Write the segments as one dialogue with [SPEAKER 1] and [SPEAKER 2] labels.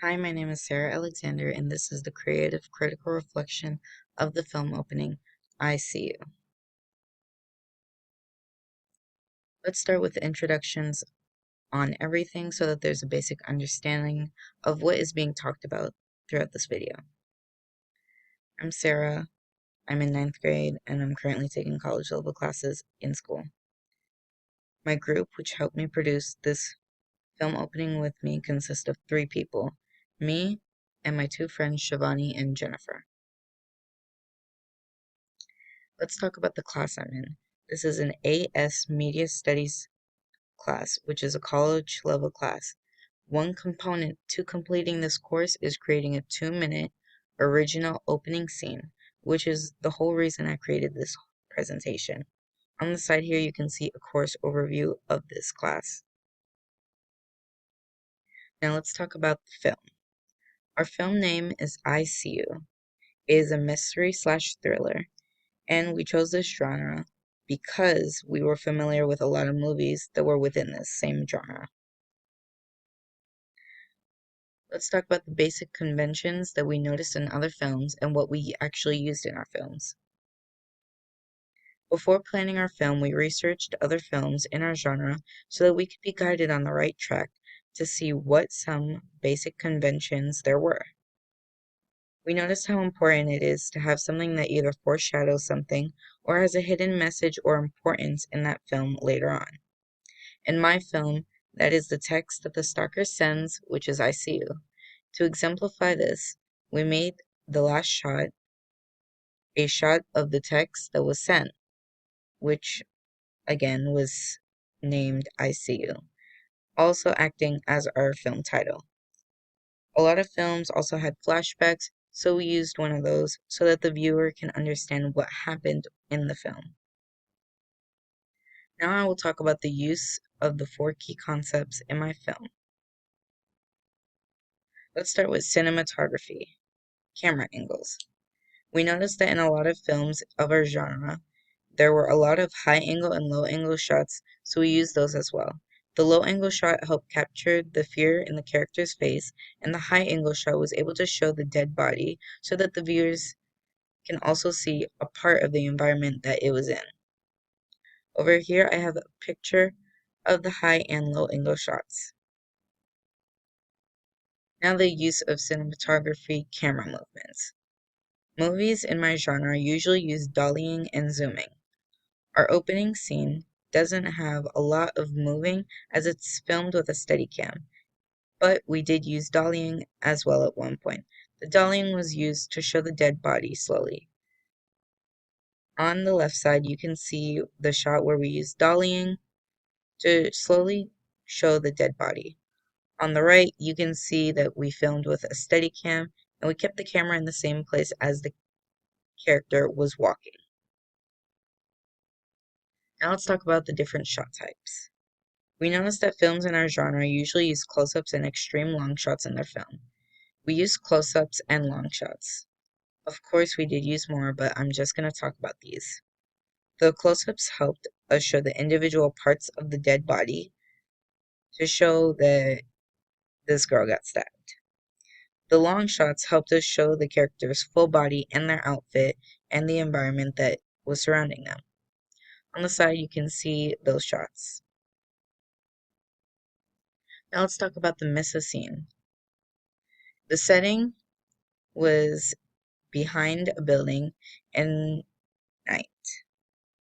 [SPEAKER 1] Hi, my name is Sarah Alexander, and this is the creative critical reflection of the film opening, I See You. Let's start with introductions on everything so that there's a basic understanding of what is being talked about throughout this video. I'm Sarah, I'm in 9th grade, and I'm currently taking college level classes in school. My group, which helped me produce this film opening with me, consists of 3 people, me and my 2 friends Shivani and Jennifer. Let's talk about the class I'm in. This is an AS Media Studies class, which is a college level class. One component to completing this course is creating a 2-minute original opening scene, which is the whole reason I created this presentation. On the side here, you can see a course overview of this class. Now let's talk about the film. Our film name is I See You. It is a mystery/thriller, and we chose this genre because we were familiar with a lot of movies that were within this same genre. Let's talk about the basic conventions that we noticed in other films and what we actually used in our films. Before planning our film, we researched other films in our genre so that we could be guided on the right track to see what some basic conventions there were. We noticed how important it is to have something that either foreshadows something or has a hidden message or importance in that film later on. In my film, that is the text that the stalker sends, which is I see you. To exemplify this, we made the last shot a shot of the text that was sent, which again was named I See You, also acting as our film title. A lot of films also had flashbacks, so we used one of those so that the viewer can understand what happened in the film. Now I will talk about the use of the 4 key concepts in my film. Let's start with cinematography, camera angles. We noticed that in a lot of films of our genre, there were a lot of high angle and low angle shots, so we used those as well. The low angle shot helped capture the fear in the character's face, and the high angle shot was able to show the dead body so that the viewers can also see a part of the environment that it was in. Over here, I have a picture of the high and low angle shots. Now the use of cinematography camera movements. Movies in my genre usually use dollying and zooming. Our opening scene doesn't have a lot of moving as it's filmed with a Steadicam, but we did use dollying as well at one point. The dollying was used to show the dead body slowly. On the left side, you can see the shot where we used dollying to slowly show the dead body. On the right, you can see that we filmed with a Steadicam, and we kept the camera in the same place as the character was walking. Now let's talk about the different shot types. We noticed that films in our genre usually use close-ups and extreme long shots in their film. We use close-ups and long shots. Of course, we did use more, but I'm just going to talk about these. The close-ups helped us show the individual parts of the dead body to show that this girl got stabbed. The long shots helped us show the character's full body and their outfit and the environment that was surrounding them. On the side, you can see those shots. Now let's talk about the Missa scene. The setting was behind a building and night,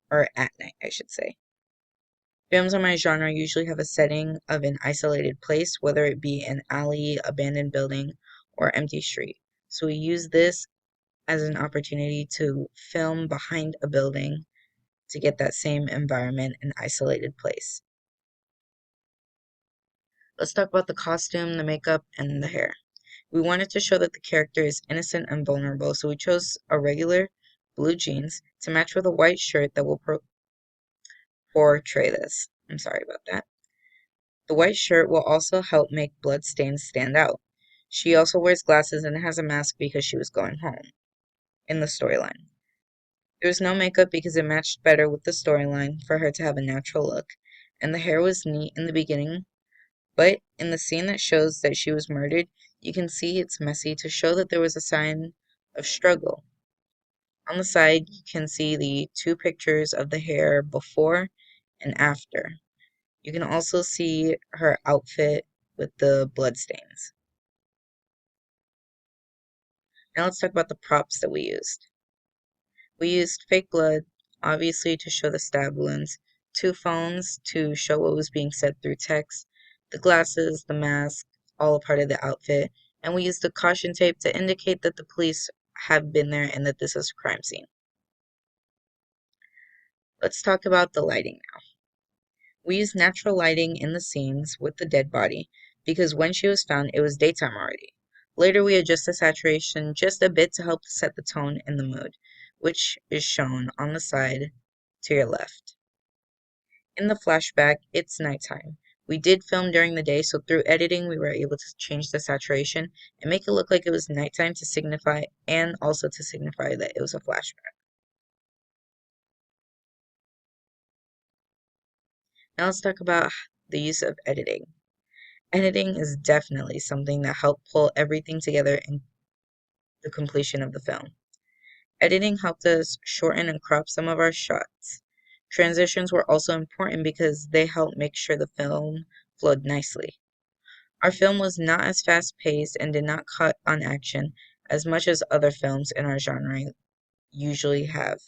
[SPEAKER 1] or at night, I should say. Films in my genre usually have a setting of an isolated place, whether it be an alley, abandoned building, or empty street. So we use this as an opportunity to film behind a building to get that same environment and isolated place. Let's talk about the costume, the makeup, and the hair. We wanted to show that the character is innocent and vulnerable, so we chose a regular blue jeans to match with a white shirt that will portray this. I'm sorry about that. The white shirt will also help make bloodstains stand out. She also wears glasses and has a mask because she was going home in the storyline. There was no makeup because it matched better with the storyline for her to have a natural look, and the hair was neat in the beginning, But in the scene that shows that she was murdered, you can see it's messy to show that there was a sign of struggle. On the side, you can see the two pictures of the hair before and after. You can also see her outfit with the bloodstains. Now let's talk about the props that we used. We used fake blood, obviously to show the stab wounds, two phones to show what was being said through text, the glasses, the mask, all a part of the outfit, and we used the caution tape to indicate that the police have been there and that this is a crime scene. Let's talk about the lighting now. We used natural lighting in the scenes with the dead body because when she was found, it was daytime already. Later, we adjust the saturation just a bit to help set the tone and the mood, which is shown on the side to your left. In the flashback, it's nighttime. We did film during the day, so through editing, we were able to change the saturation and make it look like it was nighttime to signify, and also to signify that it was a flashback. Now let's talk about the use of editing. Editing is definitely something that helped pull everything together in the completion of the film. Editing helped us shorten and crop some of our shots. Transitions were also important because they helped make sure the film flowed nicely. Our film was not as fast paced and did not cut on action as much as other films in our genre usually have,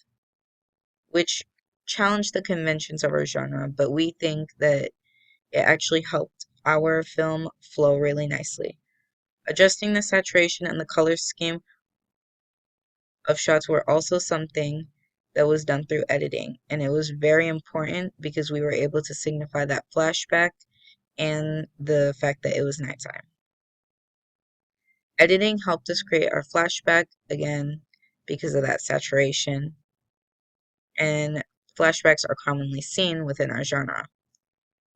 [SPEAKER 1] which challenged the conventions of our genre, but we think that it actually helped our film flow really nicely. Adjusting the saturation and the color scheme of shots were also something that was done through editing, and it was very important because we were able to signify that flashback and the fact that it was nighttime. Editing helped us create our flashback again because of that saturation, and flashbacks are commonly seen within our genre.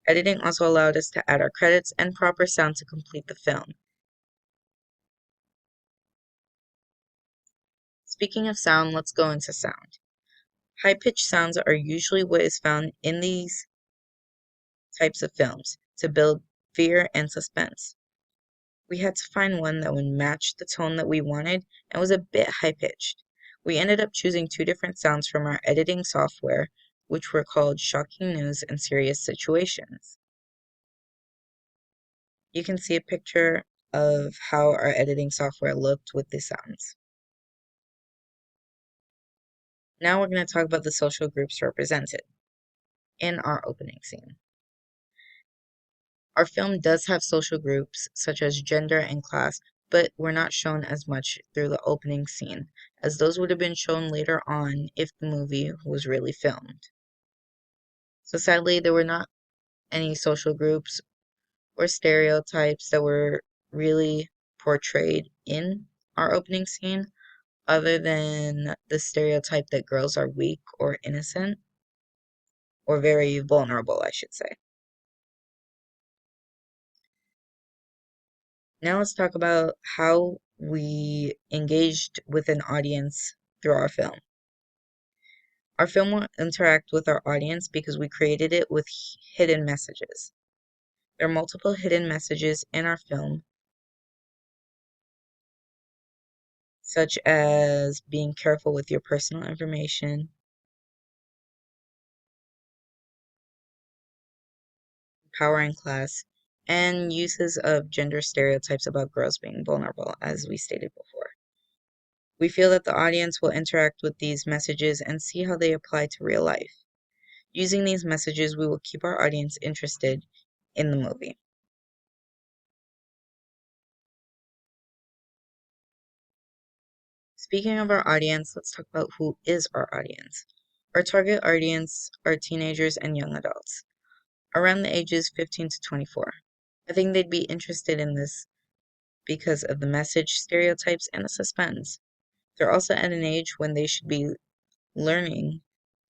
[SPEAKER 1] Editing also allowed us to add our credits and proper sound to complete the film. Speaking of sound, let's go into sound. High-pitched sounds are usually what is found in these types of films to build fear and suspense. We had to find one that would match the tone that we wanted and was a bit high-pitched. We ended up choosing two different sounds from our editing software, which were called Shocking News and Serious Situations. You can see a picture of how our editing software looked with the sounds. Now we're going to talk about the social groups represented in our opening scene. Our film does have social groups such as gender and class, but were not shown as much through the opening scene, as those would have been shown later on if the movie was really filmed. So sadly, there were not any social groups or stereotypes that were really portrayed in our opening scene, other than the stereotype that girls are weak or innocent, or very vulnerable, I should say. Now let's talk about how we engaged with an audience through our film. Our film will interact with our audience because we created it with hidden messages. There are multiple hidden messages in our film, such as being careful with your personal information, power and class, and uses of gender stereotypes about girls being vulnerable, as we stated before. We feel that the audience will interact with these messages and see how they apply to real life. Using these messages, we will keep our audience interested in the movie. Speaking of our audience, let's talk about who is our audience. Our target audience are teenagers and young adults, around the ages 15 to 24. I think they'd be interested in this because of the message, stereotypes, and the suspense. They're also at an age when they should be learning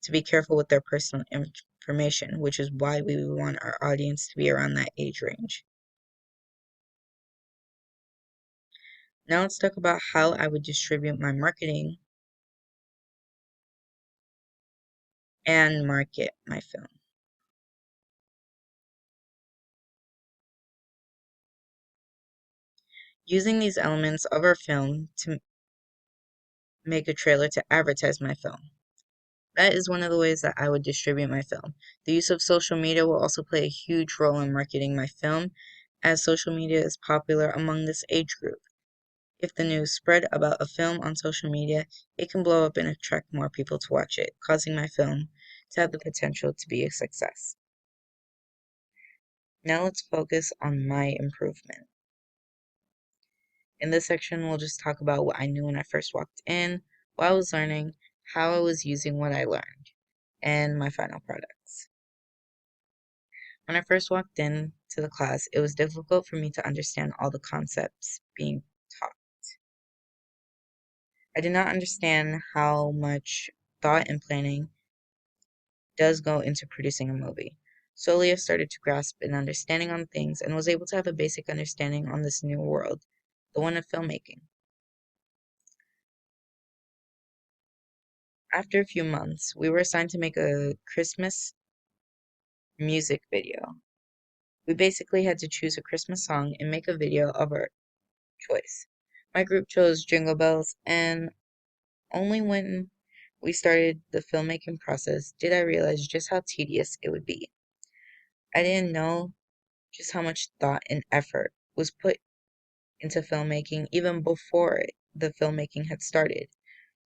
[SPEAKER 1] to be careful with their personal information, which is why we want our audience to be around that age range. Now let's talk about how I would distribute my marketing and market my film. using these elements of our film to make a trailer to advertise my film. That is one of the ways that I would distribute my film. The use of social media will also play a huge role in marketing my film, as social media is popular among this age group. If the news spread about a film on social media, it can blow up and attract more people to watch it, causing my film to have the potential to be a success. Now let's focus on my improvement. In this section, we'll just talk about what I knew when I first walked in, what I was learning, how I was using what I learned, and my final products. When I first walked in to the class, it was difficult for me to understand all the concepts being taught. I did not understand how much thought and planning does go into producing a movie. Slowly, I started to grasp an understanding on things and was able to have a basic understanding on this new world, the one of filmmaking. After a few months, we were assigned to make a Christmas music video. We basically had to choose a Christmas song and make a video of our choice. My group chose Jingle Bells, and only when we started the filmmaking process did I realize just how tedious it would be. I didn't know just how much thought and effort was put into filmmaking even before the filmmaking had started,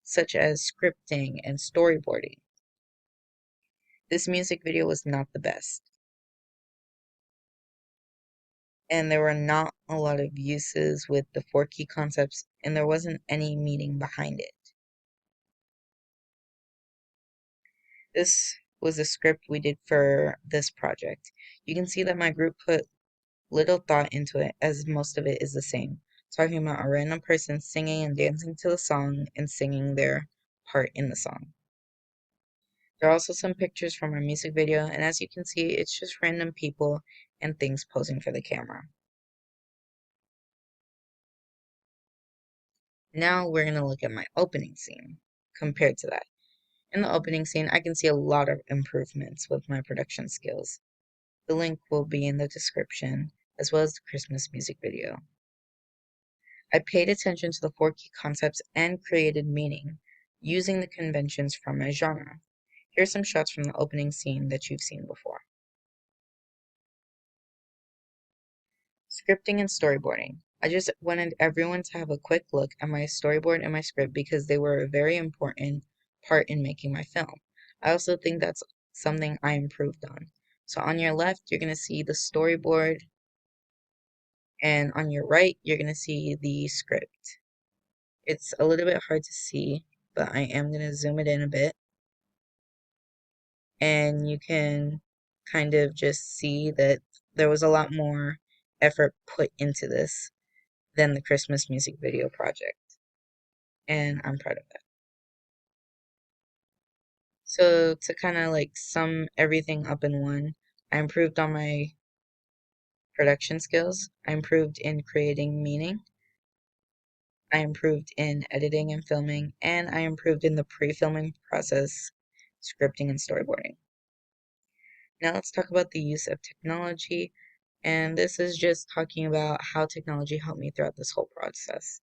[SPEAKER 1] such as scripting and storyboarding. This music video was not the best, and there were not a lot of uses with the four key concepts, and there wasn't any meaning behind it. This was the script we did for this project. You can see that my group put little thought into it, as most of it is the same, talking about a random person singing and dancing to the song and singing their part in the song. There are also some pictures from our music video, and as you can see, it's just random people and things posing for the camera. Now we're going to look at my opening scene compared to that. In the opening scene, I can see a lot of improvements with my production skills. The link will be in the description, as well as the Christmas music video. I paid attention to the four key concepts and created meaning, using the conventions from my genre. Here's some shots from the opening scene that you've seen before. Scripting and storyboarding. I just wanted everyone to have a quick look at my storyboard and my script because they were a very important part in making my film. I also think that's something I improved on. So on your left, you're going to see the storyboard, and on your right, you're going to see the script. It's a little bit hard to see, but I am going to zoom it in a bit. And you can kind of just see that there was a lot more effort put into this than the Christmas music video project. And I'm proud of that. So to kind of like sum everything up in one, I improved on my production skills. I improved in creating meaning. I improved in editing and filming, and I improved in the pre-filming process, scripting and storyboarding. Now let's talk about the use of technology, and this is just talking about how technology helped me throughout this whole process.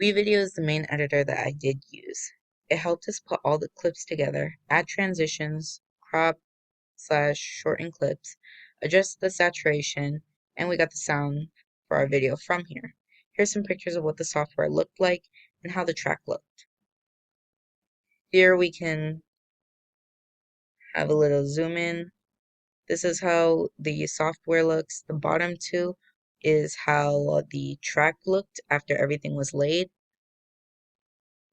[SPEAKER 1] WeVideo is the main editor that I did use. It helped us put all the clips together, add transitions, crop/shorten clips, adjust the saturation, and we got the sound for our video from here. Here's some pictures of what the software looked like and how the track looked. Here we can have a little zoom in. This is how the software looks. The bottom two is how the track looked after everything was laid.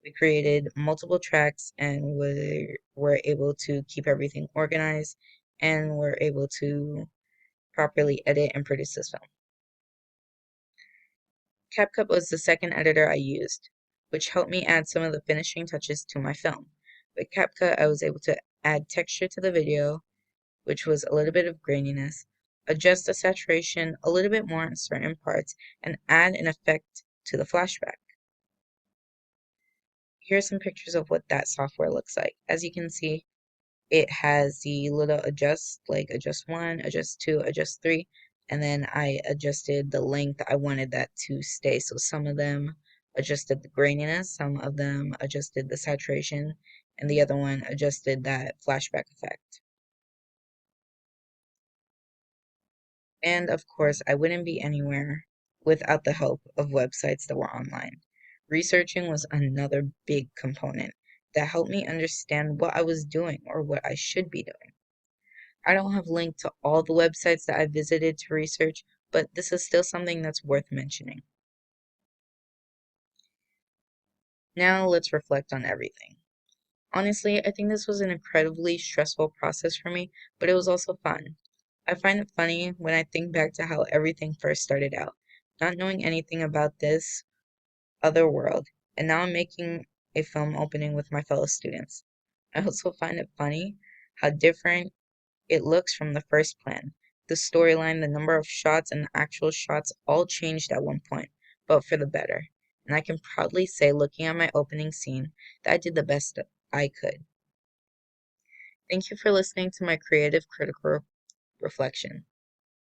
[SPEAKER 1] We created multiple tracks and were able to keep everything organized and were able to properly edit and produce this film. CapCut was the second editor I used, which helped me add some of the finishing touches to my film. With CapCut, I was able to add texture to the video, which was a little bit of graininess, adjust the saturation a little bit more in certain parts, and add an effect to the flashback. Here's some pictures of what that software looks like. As you can see, it has the little adjust, like adjust 1, adjust 2, adjust 3, and then I adjusted the length. I wanted that to stay. So some of them adjusted the graininess, some of them adjusted the saturation, and the other one adjusted that flashback effect. And of course, I wouldn't be anywhere without the help of websites that were online. Researching was another big component that helped me understand what I was doing or what I should be doing. I don't have linked to all the websites that I visited to research, but this is still something that's worth mentioning. Now let's reflect on everything. Honestly, I think this was an incredibly stressful process for me, but it was also fun. I find it funny when I think back to how everything first started out, not knowing anything about this other world, and now I'm making a film opening with my fellow students. I also find it funny how different it looks from the first plan. The storyline, the number of shots, and the actual shots all changed at one point, but for the better. And I can proudly say, looking at my opening scene, that I did the best I could. Thank you for listening to my creative critical reflection.